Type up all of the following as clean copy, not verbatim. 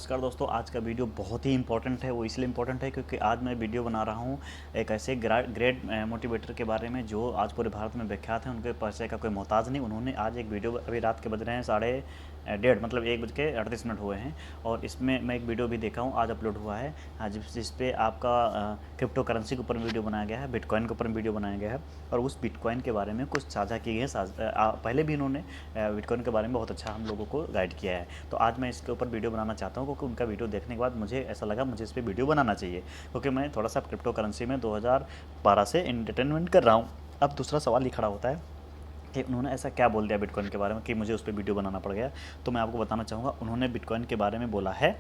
नमस्कार दोस्तों। आज का वीडियो बहुत ही इंपॉर्टेंट है। वो इसलिए इम्पोर्टेंट है क्योंकि आज मैं वीडियो बना रहा हूँ एक ऐसे ग्रेट मोटिवेटर के बारे में जो आज पूरे भारत में विख्यात हैं। उनके परिचय का कोई मोहताज नहीं। उन्होंने आज एक वीडियो, अभी रात के बज रहे हैं 1:30 मतलब 1:38 हो गए हैं, और इसमें मैं एक वीडियो भी देखा हूँ, आज अपलोड हुआ है आज, जिस पे आपका क्रिप्टो करेंसी के ऊपर वीडियो बनाया गया है, बिटकॉइन के ऊपर वीडियो बनाया गया है, और उस बिटकॉइन के बारे में कुछ साझा की है। पहले भी इन्होंने बिटकॉइन के बारे में बहुत अच्छा हम लोगों को गाइड किया है। तो आज मैं इसके ऊपर वीडियो बनाना चाहता हूँ क्योंकि उनका वीडियो देखने के बाद मुझे ऐसा लगा मुझे इस पर वीडियो बनाना चाहिए, क्योंकि मैं थोड़ा सा क्रिप्टो करेंसी में 2012 से एंटरटेनमेंट कर रहा हूँ। अब दूसरा सवाल ये खड़ा होता है कि उन्होंने ऐसा क्या बोल दिया बिटकॉइन के बारे में कि मुझे उस पर वीडियो बनाना पड़ गया। तो मैं आपको बताना चाहूँगा, उन्होंने बिटकॉइन के बारे में बोला है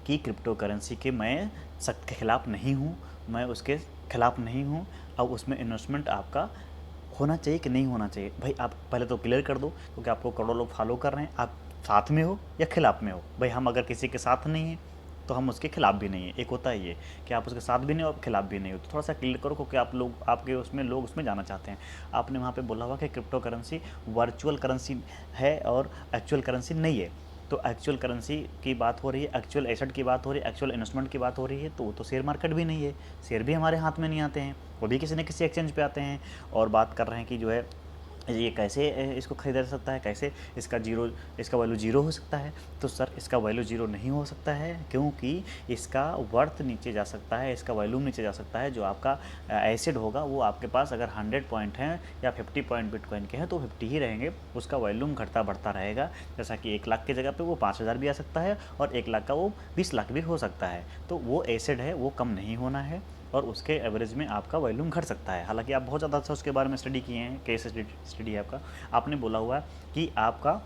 कि क्रिप्टो करेंसी के मैं सख्त के ख़िलाफ़ नहीं हूँ, मैं उसके ख़िलाफ़ नहीं हूँ। अब उसमें इन्वेस्टमेंट आपका होना चाहिए कि नहीं होना चाहिए, भाई आप पहले तो क्लियर कर दो, क्योंकि आपको करोड़ों लोग फॉलो कर रहे हैं। आप साथ में हो या खिलाफ़ में हो? भाई हम अगर किसी के साथ नहीं हैं तो हम उसके खिलाफ़ भी नहीं है। एक होता है ये कि आप उसके साथ भी नहीं हो, आप खिलाफ़ भी नहीं हो। तो थोड़ा सा क्लियर करो, क्योंकि आप लोग आपके उसमें लोग उसमें जाना चाहते हैं। आपने वहाँ पे बोला हुआ कि क्रिप्टो करेंसी वर्चुअल करेंसी है और एक्चुअल करेंसी नहीं है। तो एक्चुअल करेंसी की बात हो रही है, एक्चुअल एसेट की बात हो रही है, एक्चुअल इन्वेस्टमेंट की बात हो रही है। तो वो तो शेयर मार्केट भी नहीं है, शेयर भी हमारे हाथ में नहीं आते हैं, वो भी किसी न किसी एक्सचेंज पे आते हैं। और बात कर रहे हैं कि जो है ये कैसे इसको खरीदा जा सकता है, कैसे इसका वैल्यू जीरो हो सकता है। तो सर इसका वैल्यू जीरो नहीं हो सकता है, क्योंकि इसका वर्थ नीचे जा सकता है, इसका वैल्यू नीचे जा सकता है। जो आपका एसिड होगा वो आपके पास अगर 100 पॉइंट हैं या 50 पॉइंट बिटकॉइन के हैं तो 50 ही रहेंगे, उसका वैल्यूम घटता बढ़ता रहेगा। जैसा कि 1 लाख की जगह पे वो 5,000 भी आ सकता है, और 1 लाख का वो 20 लाख भी हो सकता है। तो वो एसिड है, वो कम नहीं होना है, और उसके एवरेज में आपका वॉल्यूम घट सकता है। हालांकि आप बहुत ज़्यादा अच्छा उसके बारे में स्टडी किए हैं, केस स्टडी है आपका। आपने बोला हुआ है कि आपका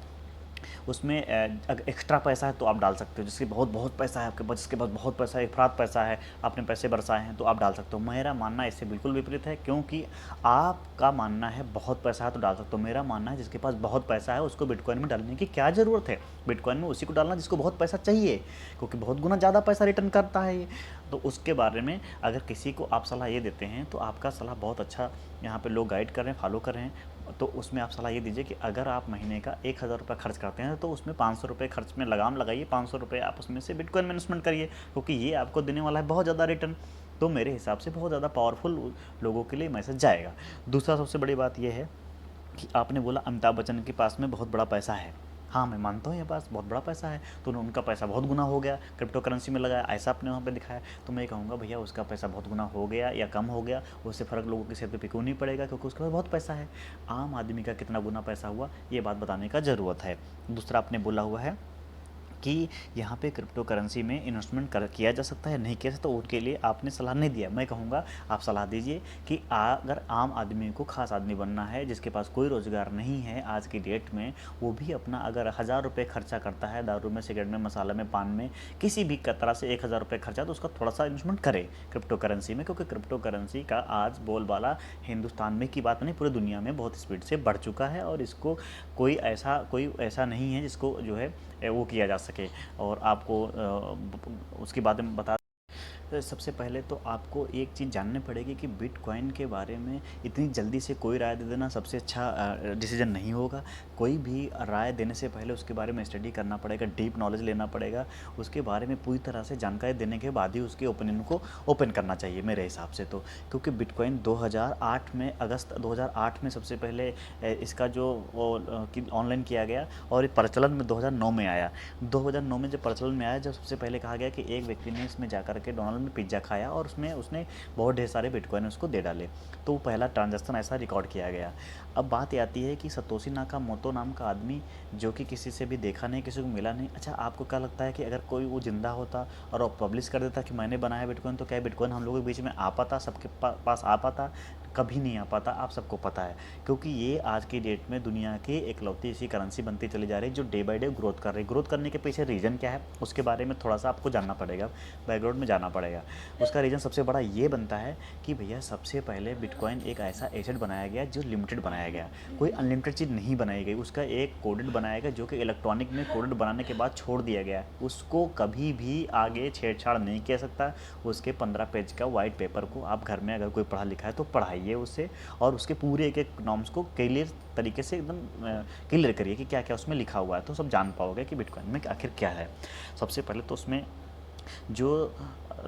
उसमें अगर एक्स्ट्रा पैसा है तो आप डाल सकते हो, जिसके बहुत बहुत पैसा है आपके पास, जिसके पास बहुत पैसा है, इफरात पैसा है, आपने पैसे बरसाए हैं, तो आप डाल सकते हो। मेरा मानना इससे बिल्कुल विपरीत है, क्योंकि आपका मानना है बहुत पैसा है तो डाल सकते हो, मेरा मानना है जिसके पास बहुत पैसा है उसको बिटकॉइन में डालने की क्या ज़रूरत है। बिटकॉइन में उसी को डालना जिसको बहुत पैसा चाहिए, क्योंकि बहुत गुना ज़्यादा पैसा रिटर्न करता है ये। तो उसके बारे में अगर किसी को आप सलाह ये देते हैं तो आपका सलाह बहुत अच्छा यहाँ पे लोग गाइड कर रहे हैं, फॉलो कर रहे हैं। तो उसमें आप सलाह ये दीजिए कि अगर आप महीने का 1,000 रुपये खर्च करते हैं तो उसमें 500 रुपये खर्च में लगाम लगाइए, 500 रुपये आप उसमें से बिटकॉइन में इन्वेस्टमेंट करिए, क्योंकि ये आपको देने वाला है बहुत ज़्यादा रिटर्न। तो मेरे हिसाब से बहुत ज़्यादा पावरफुल लोगों के लिए मैसेज जाएगा। दूसरा सबसे बड़ी बात यह है कि आपने बोला अमिताभ बच्चन के पास में बहुत बड़ा पैसा है। हाँ, मैं मानता हूँ ये पास बहुत बड़ा पैसा है, तो उनका पैसा बहुत गुना हो गया, क्रिप्टो करेंसी में लगाया, ऐसा आपने वहाँ पे दिखाया। तो मैं ये कहूँगा भैया उसका पैसा बहुत गुना हो गया या कम हो गया, उससे फ़र्क लोगों के सिर पे क्यों नहीं पड़ेगा, क्योंकि उसके पास बहुत पैसा है। आम आदमी का कितना गुना पैसा हुआ ये बात बताने का ज़रूरत है। दूसरा आपने बोला हुआ है कि यहाँ पे क्रिप्टो करेंसी में इन्वेस्टमेंट किया जा सकता है, नहीं किया सकता, तो उनके लिए आपने सलाह नहीं दिया। मैं कहूँगा आप सलाह दीजिए कि अगर आम आदमी को खास आदमी बनना है, जिसके पास कोई रोज़गार नहीं है आज की डेट में, वो भी अपना अगर 1,000 रुपये खर्चा करता है दारू में, सिगरेट में, मसाला में, पान में, किसी भी तरह से 1,000 रुपये खर्चा, तो उसका थोड़ा सा इन्वेस्टमेंट करे क्रिप्टो करेंसी में, क्योंकि क्रिप्टो करेंसी का आज बोलबाला हिंदुस्तान में की बात नहीं, पूरी दुनिया में बहुत स्पीड से बढ़ चुका है, और इसको कोई ऐसा नहीं है जिसको जो है वो किया जा सके। और आपको उसकी बातें बता। तो सबसे पहले तो आपको एक चीज़ जाननी पड़ेगी कि बिटकॉइन के बारे में इतनी जल्दी से कोई राय दे देना सबसे अच्छा डिसीजन नहीं होगा। कोई भी राय देने से पहले उसके बारे में स्टडी करना पड़ेगा, डीप नॉलेज लेना पड़ेगा, उसके बारे में पूरी तरह से जानकारी देने के बाद ही उसके ओपिनियन को ओपन करना चाहिए मेरे हिसाब से तो। क्योंकि बिटकॉइन 2008 में, अगस्त 2008 में सबसे पहले इसका जो ऑनलाइन किया गया, और ये प्रचलन में 2009 में आया। 2009 में जब प्रचलन में आया, जब सबसे पहले कहा गया कि एक व्यक्ति ने इसमें जाकर के डोनाल्ड में पिज़्ज़ा खाया और उसमें उसने बहुत ढेर सारे बिटकॉइन उसको दे डाले, तो वो पहला ट्रांजैक्शन ऐसा रिकॉर्ड किया गया। अब बात ये आती है कि सतोशी नाकामोटो नाम का आदमी, जो कि किसी से भी देखा नहीं, किसी को मिला नहीं, अच्छा आपको क्या लगता है कि अगर कोई वो जिंदा होता और वो पब्लिश कर देता कि मैंने बनाया बिटकॉइन, तो क्या बिटकॉइन हम लोगों के बीच में आ पाता, सबके पास आ पाता? कभी नहीं आ पाता, आप सबको पता है। क्योंकि ये आज की डेट में दुनिया की एकलौती ऐसी करेंसी बनती चली जा रही है जो डे बाय डे ग्रोथ कर रही है। ग्रोथ करने के पीछे रीज़न क्या है उसके बारे में थोड़ा सा आपको जानना पड़ेगा, बैकग्राउंड में जाना पड़ेगा। उसका रीज़न सबसे बड़ा ये बनता है कि भैया सबसे पहले बिटकॉइन एक ऐसा एसेट बनाया गया जो लिमिटेड बनाया गया, कोई अनलिमिटेड चीज़ नहीं बनाई गई। उसका एक कोडेड बनाया गया जो कि इलेक्ट्रॉनिक में कोडेड बनाने के बाद छोड़ दिया गया, उसको कभी भी आगे छेड़छाड़ नहीं किया सकता। उसके 15 पेज का वाइट पेपर को आप घर में अगर कोई पढ़ा लिखा है तो पढ़ाइए, पढ़िए उससे और उसके पूरे एक एक नॉर्म्स को क्लियर तरीके से एकदम क्लियर करिए कि क्या क्या उसमें लिखा हुआ है, तो सब जान पाओगे कि बिटकॉइन में आखिर क्या है। सबसे पहले तो उसमें जो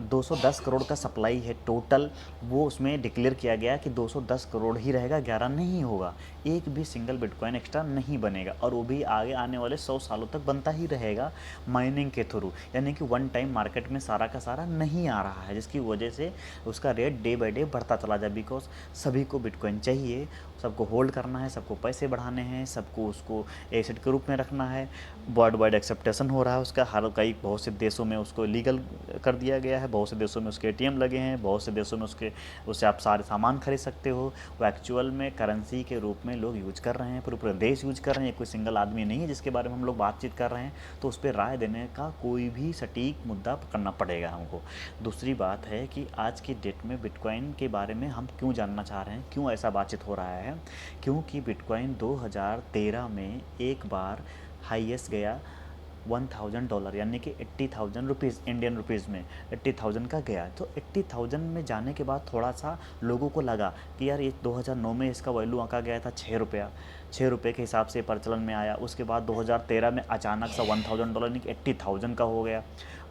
210 करोड़ का सप्लाई है टोटल, वो उसमें डिक्लेयर किया गया कि 210 करोड़ ही रहेगा, 11 नहीं होगा। एक भी सिंगल बिटकॉइन एक्स्ट्रा नहीं बनेगा और वो भी आगे आने वाले 100 सालों तक बनता ही रहेगा माइनिंग के थ्रू, यानी कि वन टाइम मार्केट में सारा का सारा नहीं आ रहा है, जिसकी वजह से उसका रेट डे बाई डे बढ़ता चला जाए। बिकॉज सभी को बिटकॉइन चाहिए, सबको होल्ड करना है, सबको पैसे बढ़ाने हैं, सबको उसको एसेट के रूप में रखना है। वर्ल्ड वाइड एक्सेप्टेशन हो रहा है उसका, हर कई बहुत से देशों में उसको लीगल कर दिया गया है, बहुत से देशों में उसके एटीएम लगे हैं, बहुत से देशों में उससे आप सारे सामान खरीद सकते हो। वो एक्चुअल में करेंसी के रूप में लोग यूज कर रहे हैं, पूरे पूरे देश यूज कर रहे हैं, कोई सिंगल आदमी नहीं है जिसके बारे में हम लोग बातचीत कर रहे हैं। तो उस पर राय देने का कोई भी सटीक मुद्दा पकड़ना पड़ेगा हमको। दूसरी बात है कि आज की डेट में बिटकॉइन के बारे में हम क्यों जानना चाह रहे हैं, क्यों ऐसा बातचीत हो रहा है, क्योंकि बिटकॉइन 2013 में एक बार हाईएस्ट गया $1000, यानी कि 80,000 रुपीज़, इंडियन रुपीज़ में 80,000 का गया। तो 80,000 में जाने के बाद थोड़ा सा लोगों को लगा कि यार ये 2009 में इसका वैल्यू आंका गया था ₹6, ₹6 के हिसाब से प्रचलन में आया। उसके बाद 2013 में अचानक सा $1000 यानी कि 80,000 का हो गया।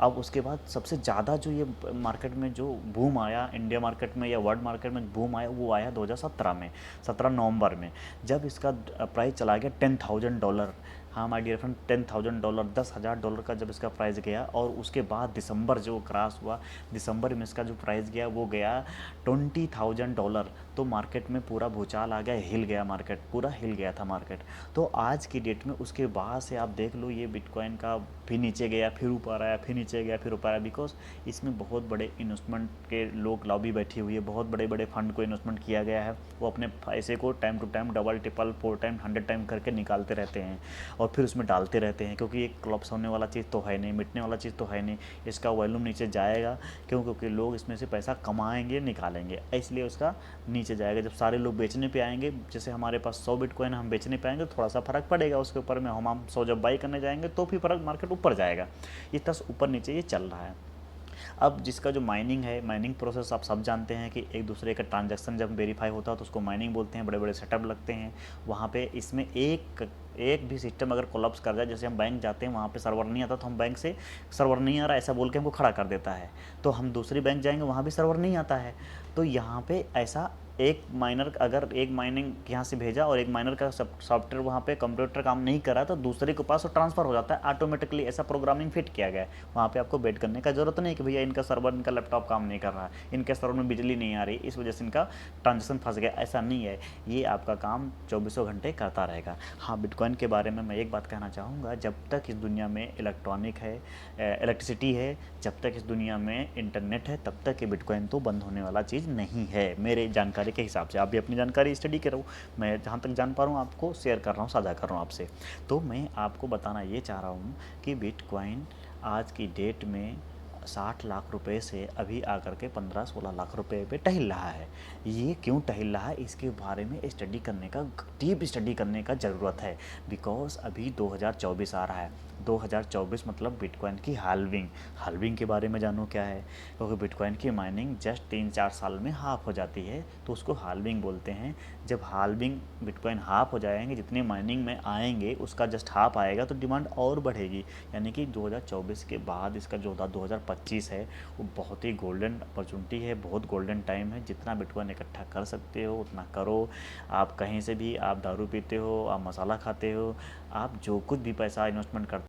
अब उसके बाद सबसे ज़्यादा जो ये मार्केट में जो बूम आया, इंडिया मार्केट में या वर्ल्ड मार्केट में बूम आया, वो आया 2017 में, 17 नवंबर में, जब इसका प्राइस चला गया $10,000। हाँ माय डियर फ्रेंड, $10,000, $10,000 का जब इसका प्राइस गया। और उसके बाद दिसंबर जो क्रॉस हुआ, दिसंबर में इसका जो प्राइस गया वो गया $20,000। तो मार्केट में पूरा भूचाल आ गया, हिल गया मार्केट, पूरा हिल गया था मार्केट। तो आज की डेट में उसके बाद से आप देख लो, ये बिटकॉइन का फिर नीचे गया, फिर ऊपर आया, फिर नीचे गया, फिर ऊपर आया। बिकॉज इसमें बहुत बड़े इन्वेस्टमेंट के लोग लॉबी बैठी हुई है, बहुत बड़े बड़े फंड को इन्वेस्टमेंट किया गया है। वो अपने पैसे को time to time double triple 4 time 100 time करके निकालते रहते हैं और फिर उसमें डालते रहते हैं, क्योंकि ये कोलैप्स होने वाला चीज़ तो है नहीं, मिटने वाला चीज़ तो है नहीं। इसका वॉल्यूम नीचे जाएगा, क्यों? क्योंकि लोग इसमें से पैसा कमाएंगे, निकालेंगे, इसलिए उसका नीचे जाएगा। जब सारे लोग बेचने पे आएंगे, जैसे हमारे पास 100 बिटकॉइन हम बेचने पे आएंगे तो थोड़ा सा फर्क पड़ेगा उसके ऊपर में, हम 100 जब बाई करने जाएंगे तो फिर फर्क मार्केट ऊपर जाएगा। ये तस ऊपर नीचे ये चल रहा है। अब जिसका जो माइनिंग है, माइनिंग प्रोसेस आप सब जानते हैं कि एक दूसरे का ट्रांजैक्शन जब वेरीफाई होता है तो उसको माइनिंग बोलते हैं, बड़े बड़े सेटअप लगते हैं वहाँ पे। इसमें एक भी सिस्टम अगर कोलैप्स कर जाए, जैसे हम बैंक जाते हैं वहाँ पे सर्वर नहीं आता तो हम बैंक से सर्वर नहीं आ रहा ऐसा बोल के हमको खड़ा कर देता है, तो हम दूसरी बैंक जाएंगे वहाँ भी सर्वर नहीं आता है। तो यहाँ पे ऐसा एक माइनर, अगर एक माइनिंग यहाँ से भेजा और एक माइनर का सॉफ्टवेयर वहाँ पे कंप्यूटर काम नहीं कर रहा तो दूसरे के पास वो ट्रांसफ़र हो जाता है ऑटोमेटिकली। ऐसा प्रोग्रामिंग फिट किया गया है, वहाँ पे आपको वेट करने का ज़रूरत नहीं कि भैया इनका सर्वर, इनका लैपटॉप काम नहीं कर रहा है, इनके सर्वर में बिजली नहीं आ रही, इस वजह से इनका ट्रांजेक्शन फंस गया। ऐसा नहीं है, ये आपका काम 24 घंटे करता रहेगा। हाँ, बिटकॉइन के बारे में मैं एक बात कहना चाहूँगा, जब तक इस दुनिया में इलेक्ट्रॉनिक है, इलेक्ट्रिसिटी है, जब तक इस दुनिया में इंटरनेट है, तब तक ये बिटकॉइन तो बंद होने वाला चीज़ नहीं है मेरे जानकारी के हिसाब से। आप भी अपनी जानकारी स्टडी करो, मैं जहाँ तक जान पा रहा हूँ आपको शेयर कर रहा हूँ, साझा कर रहा हूँ आपसे। तो मैं आपको बताना ये चाह रहा हूँ कि बिटकॉइन आज की डेट में 60 लाख रुपए से अभी आकर के 15-16 लाख रुपए पे टहल रहा है। ये क्यों टहल रहा है, इसके बारे में स्टडी करने का, डीप स्टडी करने का ज़रूरत है। बिकॉज अभी 2024 आ रहा है, 2024 मतलब बिटकॉइन की हाल्विंग के बारे में जानो क्या है, क्योंकि बिटकॉइन की माइनिंग जस्ट 3-4 साल में हाफ हो जाती है तो उसको हाल्विंग बोलते हैं। जब हाल्विंग बिटकॉइन हाफ हो जाएंगे, जितने माइनिंग में आएंगे उसका जस्ट हाफ आएगा तो डिमांड और बढ़ेगी। यानी कि 2024 के बाद इसका जो 2025 है वो बहुत ही गोल्डन अपॉर्चुनिटी है, बहुत गोल्डन टाइम है। जितना बिटकॉइन इकट्ठा कर सकते हो उतना करो। आप कहीं से भी, आप दारू पीते हो, आप मसाला खाते हो, आप जो कुछ भी पैसा इन्वेस्टमेंट करते